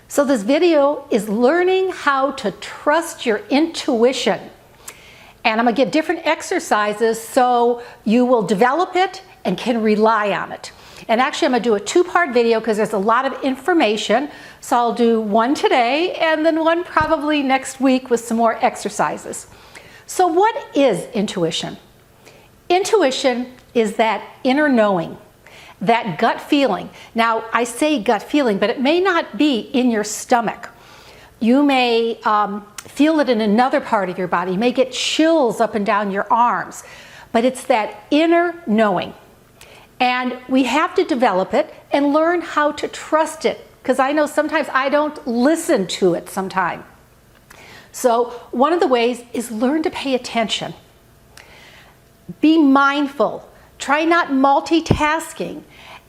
So this video is learning how to trust your intuition. And I'm going to give different exercises so you will develop it and can rely on it. And actually I'm going to do a two-part video because there's a lot of information. So I'll do one today and then one probably next week with some more exercises. So what is intuition? Intuition is that inner knowing, that gut feeling. Now I say gut feeling, but it may not be in your stomach. You may feel it in another part of your body. You may get chills up and down your arms, but it's that inner knowing. And we have to develop it and learn how to trust it, because I know sometimes I don't listen to it sometimes. So one of the ways is learn to pay attention. Be mindful. Try not multitasking.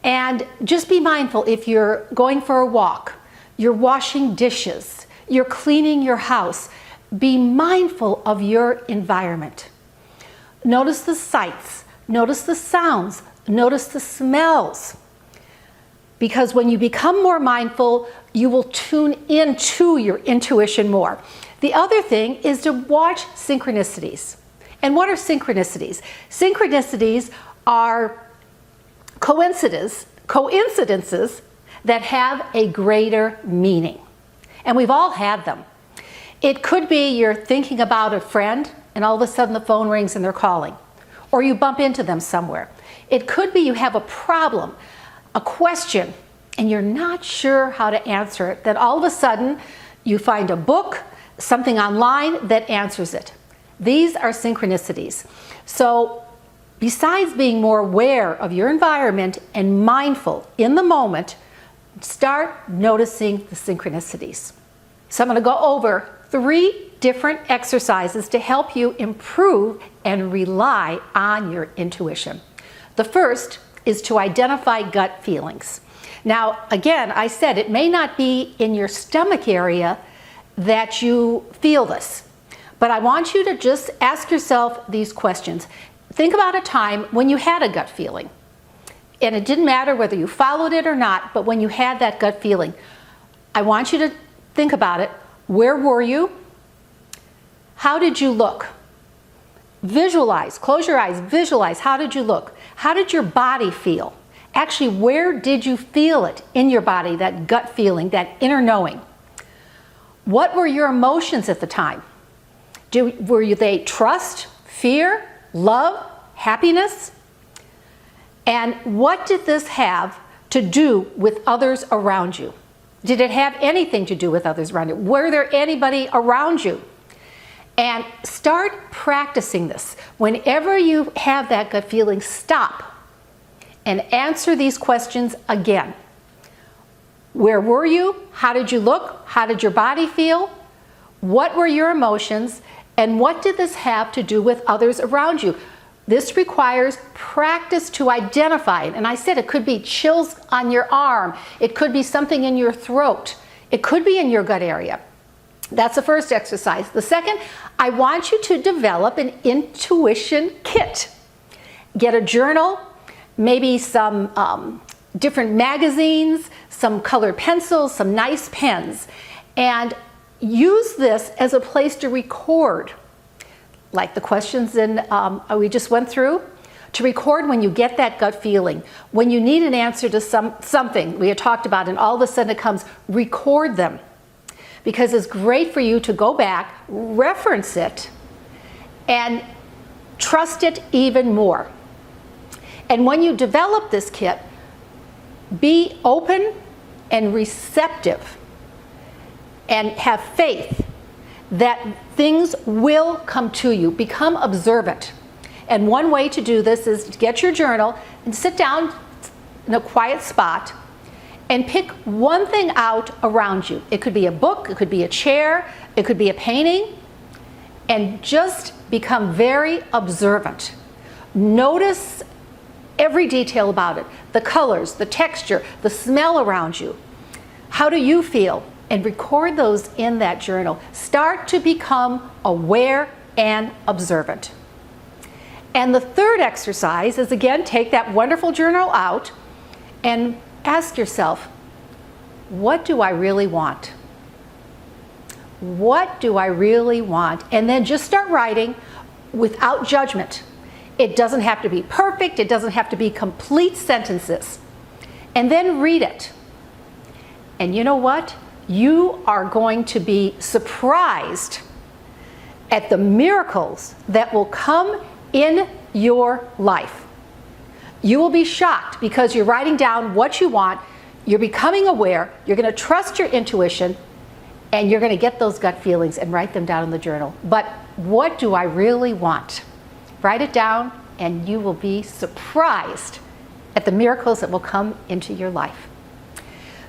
And just be mindful if you're going for a walk, you're washing dishes, you're cleaning your house. Be mindful of your environment. Notice the sights, notice the sounds, notice the smells. Because when you become more mindful, you will tune into your intuition more. The other thing is to watch synchronicities. And what are synchronicities? Synchronicities are coincidences that have a greater meaning. And we've all had them. It could be you're thinking about a friend and all of a sudden the phone rings and they're calling. Or you bump into them somewhere. It could be you have a problem, a question, and you're not sure how to answer it. Then all of a sudden you find a book, something online that answers it. These are synchronicities. So besides being more aware of your environment and mindful in the moment, start noticing the synchronicities. So I'm going to go over 3 different exercises to help you improve and rely on your intuition. The first is to identify gut feelings. Now, again, I said it may not be in your stomach area that you feel this, but I want you to just ask yourself these questions. Think about a time when you had a gut feeling. And it didn't matter whether you followed it or not, but when you had that gut feeling, I want you to think about it. Where were you? How did you look? Visualize, close your eyes, visualize. How did you look? How did your body feel? Actually, where did you feel it in your body, that gut feeling, that inner knowing? What were your emotions at the time? Were they trust, fear, love, happiness? And what did this have to do with others around you? Did it have anything to do with others around you? Were there anybody around you? And start practicing this. Whenever you have that gut feeling, stop and answer these questions again. Where were you? How did you look? How did your body feel? What were your emotions? And what did this have to do with others around you? This requires practice to identify it. And I said it could be chills on your arm. It could be something in your throat. It could be in your gut area. That's the first exercise. The second, I want you to develop an intuition kit. Get a journal, maybe some different magazines, some colored pencils, some nice pens, and use this as a place to record, like the questions we just went through, to record when you get that gut feeling, when you need an answer to something we had talked about and all of a sudden it comes, record them. Because it's great for you to go back, reference it, and trust it even more. And when you develop this kit, be open and receptive and have faith that things will come to you. Become observant. And one way to do this is to get your journal and sit down in a quiet spot and pick one thing out around you. It could be a book, it could be a chair, it could be a painting, and just become very observant. Notice every detail about it, the colors, the texture, the smell around you. How do you feel? And record those in that journal. Start to become aware and observant. And the third exercise is, again, take that wonderful journal out and ask yourself, what do I really want? What do I really want? And then just start writing without judgment. It doesn't have to be perfect. It doesn't have to be complete sentences. And then read it. And you know what? You are going to be surprised at the miracles that will come in your life. You will be shocked because you're writing down what you want, you're becoming aware, you're going to trust your intuition, and you're going to get those gut feelings and write them down in the journal. But what do I really want? Write it down, and you will be surprised at the miracles that will come into your life.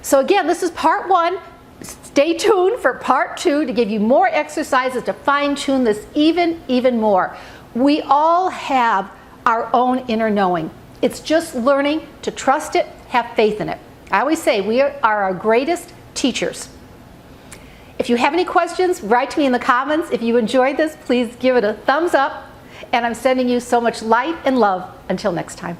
So again, this is part 1. Stay tuned for part 2 to give you more exercises to fine-tune this even more. We all have our own inner knowing. It's just learning to trust it, have faith in it. I always say we are our greatest teachers. If you have any questions, write to me in the comments. If you enjoyed this, please give it a thumbs up. And I'm sending you so much light and love. Until next time.